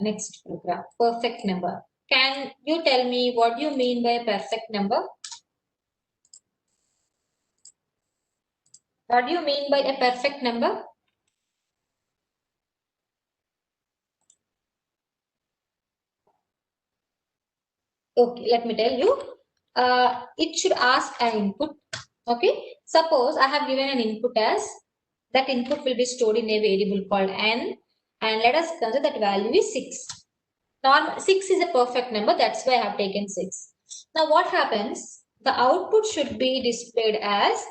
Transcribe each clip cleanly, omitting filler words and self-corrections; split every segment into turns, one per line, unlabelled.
Next program, perfect number. Can you tell me what do you mean by a perfect number? What do you mean by a perfect number? Okay, let me tell you. It should ask an input. Okay, suppose I have given an input as that input will be stored in a variable called n, and let us consider that value is 6. Normal 6 is a perfect number, that's why I have taken 6. Now what happens? The output should be displayed as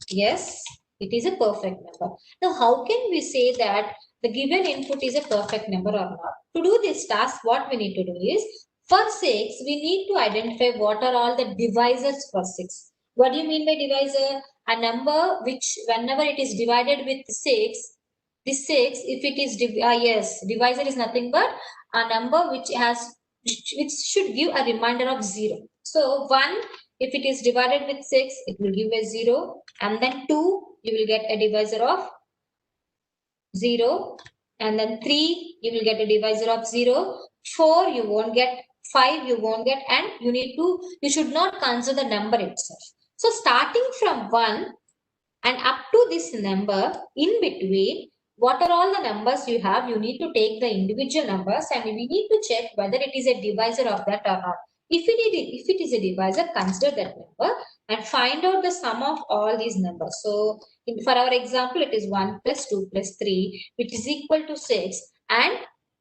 yes, it is a perfect number. Now how can we say that the given input is a perfect number or not? To do this task, what we need to do is, for 6, we need to identify what are all the divisors for 6. What do you mean by divisor? A number which whenever it is divided with 6, this 6, if it is, yes, divisor is nothing but a number which should give a reminder of 0. So 1, if it is divided with 6, it will give a 0. And then 2, you will get a divisor of 0. And then 3, you will get a divisor of 0. 4, you won't get. 5, you won't get. And you should not consider the number itself. So starting from 1 and up to this number, in between, what are all the numbers you have? You need to take the individual numbers and we need to check whether it is a divisor of that or not. If it is a divisor, consider that number and find out the sum of all these numbers. So for our example, it is 1 plus 2 plus 3, which is equal to 6. And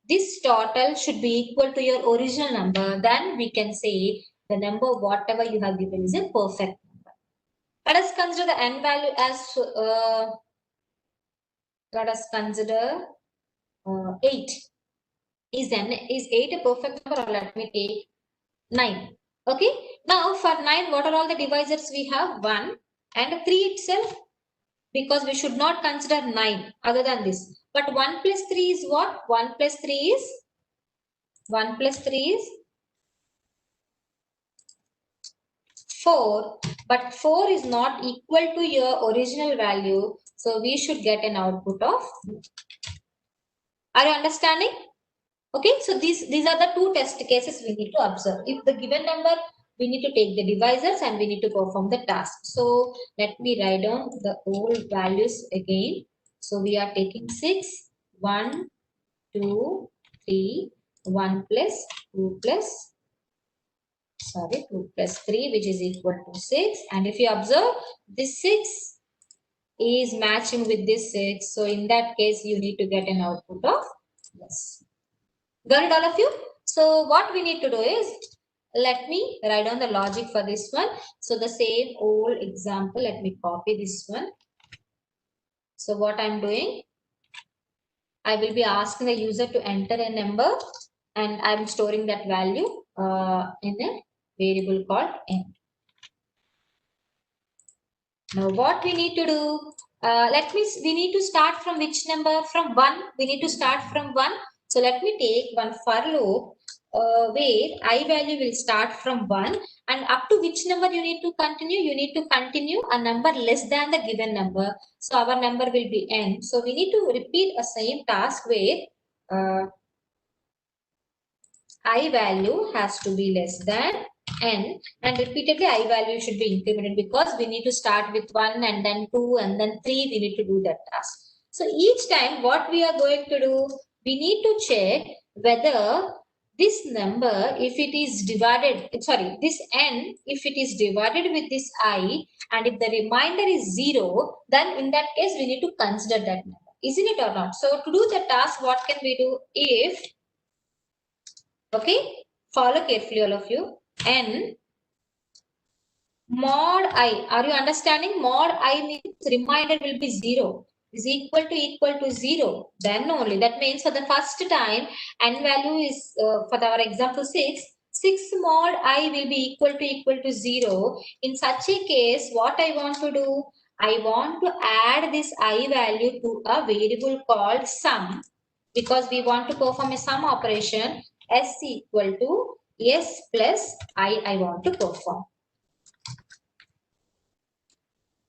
this total should be equal to your original number. Then we can say the number whatever you have given is a perfect number. Let us consider the n value as let us consider 8. Is 8 a perfect number, or let me take 9? Okay. Now for 9, what are all the divisors we have? 1 and 3 itself, because we should not consider 9 other than this. But 1 plus 3 is what? 1 plus 3 is 4. But 4 is not equal to your original value. So we should get an output of. Are you understanding? Okay, so these are the two test cases we need to observe. If the given number, we need to take the divisors and we need to perform the task. So let me write down the old values again. So we are taking 6, 1, 2, 3, 1 plus 2 plus 2 plus 3, which is equal to 6. And if you observe, this 6 is matching with this 6. So in that case, you need to get an output of yes. Got it, all of you? So what we need to do is, let me write down the logic for this one. So the same old example, let me copy this one. So what I'm doing, I will be asking the user to enter a number and I'm storing that value in a variable called n. Now what we need to do, we need to start from which number? From 1. We need to start from 1. So let me take one for loop where I value will start from 1 and up to which number you need to continue? You need to continue a number less than the given number. So our number will be n. So we need to repeat a same task where I value has to be less than n and repeatedly I value should be incremented because we need to start with 1 and then 2 and then 3. We need to do that task. So each time what we are going to do, we need to check whether this number, if it is divided, this n, if it is divided with this I and if the remainder is 0, then in that case we need to consider that number. Isn't it or not? So to do the task, what can we do? If okay, follow carefully all of you. N mod I. Are you understanding? Mod I means remainder will be 0. Is equal to 0. Then only. That means for the first time, n value is, for our example 6. 6 mod I will be equal to 0. In such a case, what I want to do? I want to add this I value to a variable called sum. Because we want to perform a sum operation. S equal to S plus I want to perform.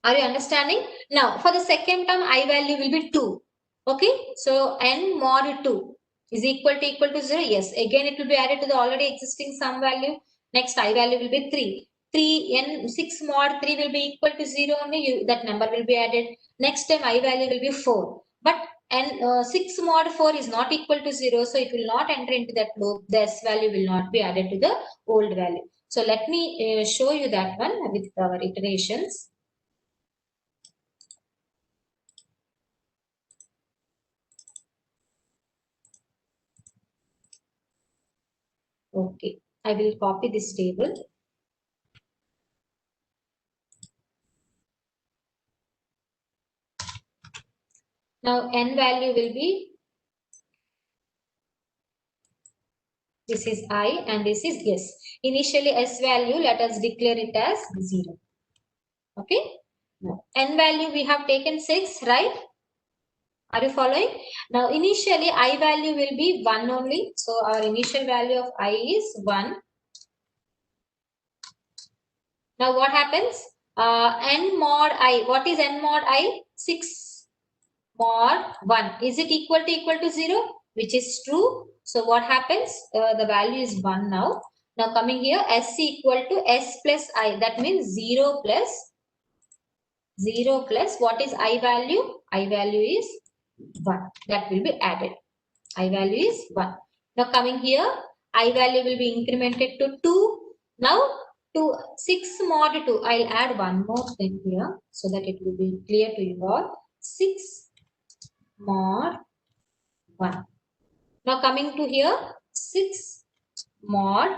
Are you understanding? Now, for the second term, I value will be 2. Okay. So, n mod 2. is equal to 0. Yes, again it will be added to the already existing sum value. Next I value will be 3. 3 n 6 mod 3 will be equal to 0 only. That number will be added. Next time I value will be 4. But and 6 mod 4 is not equal to 0, so it will not enter into that loop. This value will not be added to the old value. So let me show you that one with our iterations. Okay, I will copy this table. Now n value will be, this is I and this is S. Initially S value, let us declare it as 0. Okay. Now n value we have taken 6, right? Are you following? Now initially I value will be 1 only. So our initial value of I is 1. Now what happens? N mod I. What is n mod I? 6 mod 1. Is it equal to 0? Which is true. So what happens? The value is 1 now. Now coming here, S equal to S plus I. That means 0 plus what is I value? I value is 1. That will be added. I value is 1. Now coming here, I value will be incremented to 2. Now to 6 mod 2. I'll add one more thing here so that it will be clear to you all. 6 mod 1. Now coming to here, 6 mod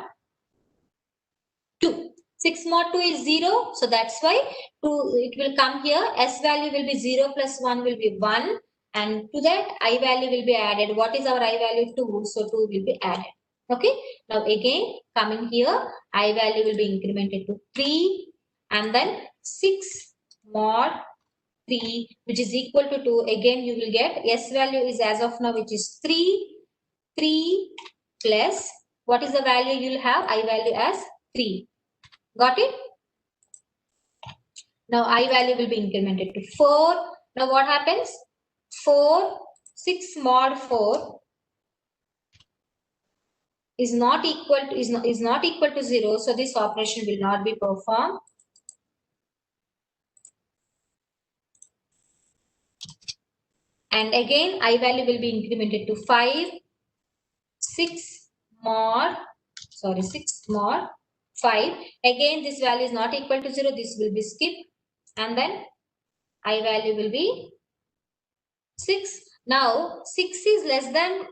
2. 6 mod 2 is 0. So that's why it will come here. S value will be 0 plus 1 will be 1. And to that I value will be added. What is our I value? 2. So 2 will be added. Okay. Now again coming here, I value will be incremented to 3. And then 6 mod 3 which is equal to 2. Again you will get S value is as of now which is 3. 3 plus what is the value you will have? I value as 3. Got it? Now I value will be incremented to 4. Now what happens? 4, 6 mod 4 is not equal to, is not equal to 0. So this operation will not be performed. And again I value will be incremented to 5. 6 mod 5. Again this value is not equal to 0. This will be skipped. And then I value will be 6. Now 6 is less than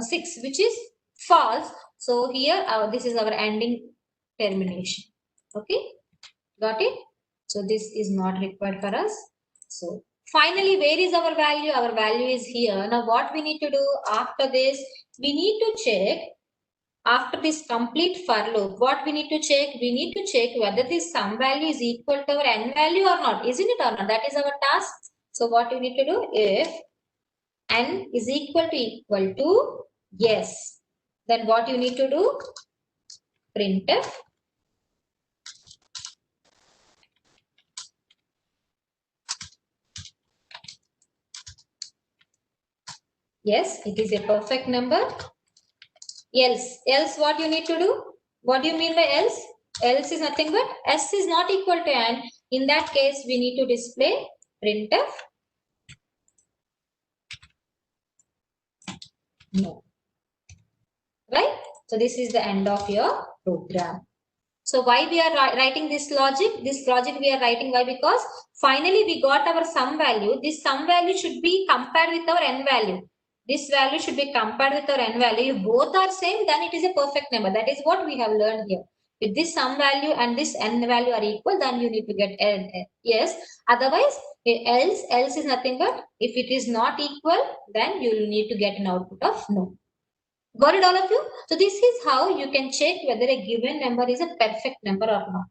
6, which is false. So here this is our ending termination. Okay, got it? So this is not required for us. So finally, where is our value? Our value is here. Now what we need to do after this? We need to check after this complete for loop. What we need to check? We need to check whether this sum value is equal to our n value or not. Isn't it or not? That is our task. So what we need to do? If n is equal to yes, then what you need to do? Printf yes, it is a perfect number. Else what you need to do? What do you mean by else? Else is nothing but s is not equal to n. In that case, we need to display printf no. Right? So this is the end of your program. So why we are writing this logic? This logic we are writing why? Because finally we got our sum value. This sum value should be compared with our n value. This value should be compared with our n value. If both are same, then it is a perfect number. That is what we have learned here. If this sum value and this n value are equal, then you need to get yes. Otherwise, else is nothing but if it is not equal, then you will need to get an output of no. Got it all of you? So this is how you can check whether a given number is a perfect number or not.